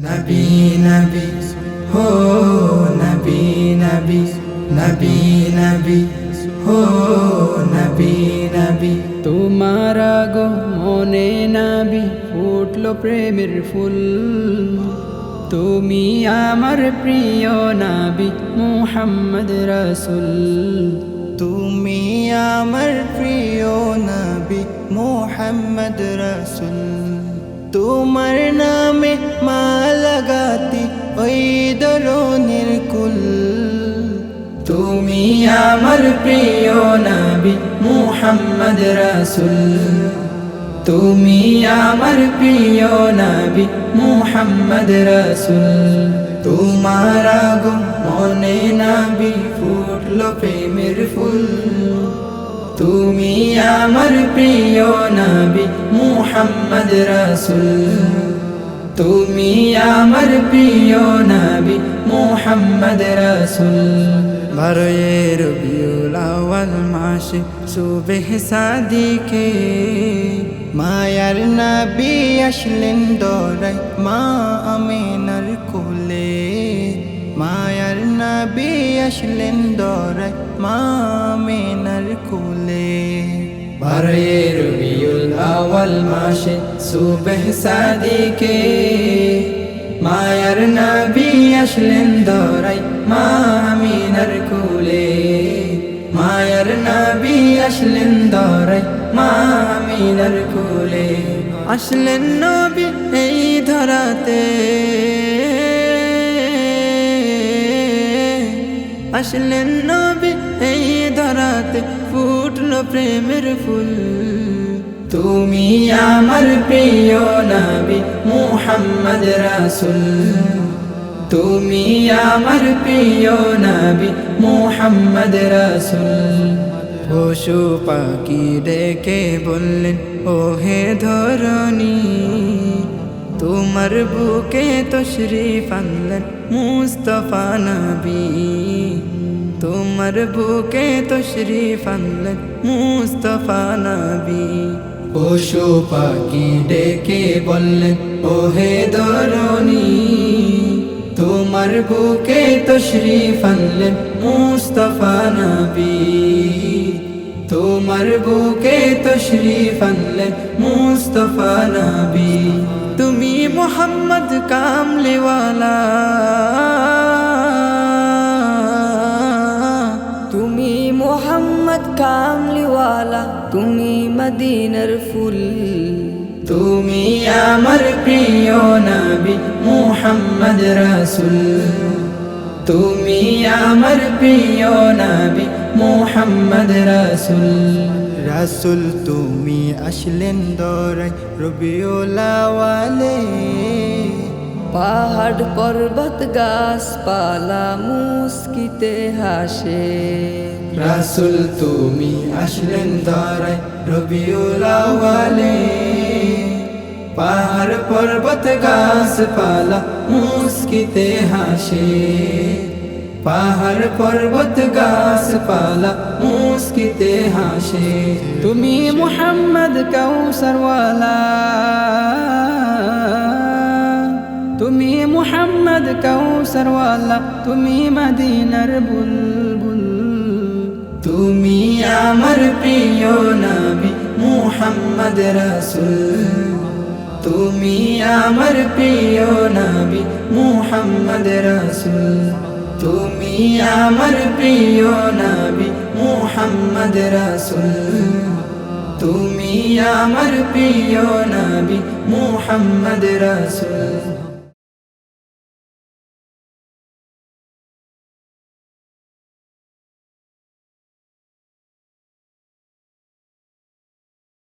নবী নবী হো নবী নবী নবী নবী হো নবী নবী তোমার গো মনে নবী ফুটলো প্রেমের ফুল। তুমি আমার প্রিয় নবী মুহাম্মদ রাসূল। তুমি আমার প্রিয় নবী মুহাম্মদ রাসূল। তোমার নামে মা লাগাতি ওই দরনের কুল। তুমি আমার প্রিয় নবী মুহাম্মদ রাসূল। তুমি আমার প্রিয় নবী মুহাম্মদ রাসূল। তোমার গো মনে নবী ফুটলো প্রেমের ফুল। তুমি আমার প্রিয় নবী মুহাম্মদ রাসূল। তুমি আমার প্রিয় নবী মুহাম্মদ রাসূল। বারোয়ে রবিউল আউয়াল মাসে সুবহ সাদিকে মায়ার নবী আসলেন দরাই মা আমিনার কোলে। মায়ার নবী আসলেন দরাই মা আমিনার কোলে। বারোয়ে রবিউল আউয়াল মাসে সুবহ সাদিকে মায়ার নবী আসলেন দরাই মা আমিনার কোলে। মায়ার নবী আসলেন দরাই মা আমিনার কোলে। আসলেন নবী এই ধরাতে, আসলেন নবী এই ধরাতে ফুটলো প্রেমের ফুল। তুমি আমার প্রিয় নবী মুহাম্মদ রাসূল। তুমি আমার প্রিয় নবী মুহাম্মদ রাসূল। পশু পাখি ডেকে বললেন ও হে ধরণী, তোমার বুকে তশরিফ আনলেন মুস্তাফা নবী। তোমার বুকে তশরিফ আনলেন মুস্তাফা নবী। পশু পাখি ডেকে বললেন ও হে ধরণী, তোমার বুকে তশরিফ আনলেন মুস্তাফা নবী। তোমার বুকে তশরিফ আনলেন মুস্তাফা নবী। তুমি মুহাম্মদ কামলিওয়ালা, তুমি মুহাম্মদ কামলিওয়ালা, তুমি মদিনার ফুল। তুমি আমার প্রিয় নবী মুহাম্মদ রাসূল। তুমি আমার প্রিয় নবী মুহাম্মদ রাসূল। রাসূল তুমি আসলেন দরাই রবিউল আউয়ালে। পাহাড় পর্বত গাছপালা মুস্কিতে হাসে। রাসূল তুমি আসলেন দরাই রবিউল আউয়ালে। পাহাড় পর্বত গাছপালা মুস্কিতে হাসে। পাহাড় পর্বত গাছপালা মুস্কিতে হাসে। তুমি মুহাম্মদ কাউসারওয়ালা, তুমি মুহাম্মদ কাউসারওয়ালা, তুমি মদিনার বুলবুল। তুমি আমার প্রিয় নবী মুহাম্মদ রাসূল। তুমি আমার প্রিয় নবী মুহাম্মদ রাসূল। তুমি আমার প্রিয় নবী মুহাম্মদ রাসূল। তুমি আমার প্রিয় নবী মুহাম্মদ রাসূল।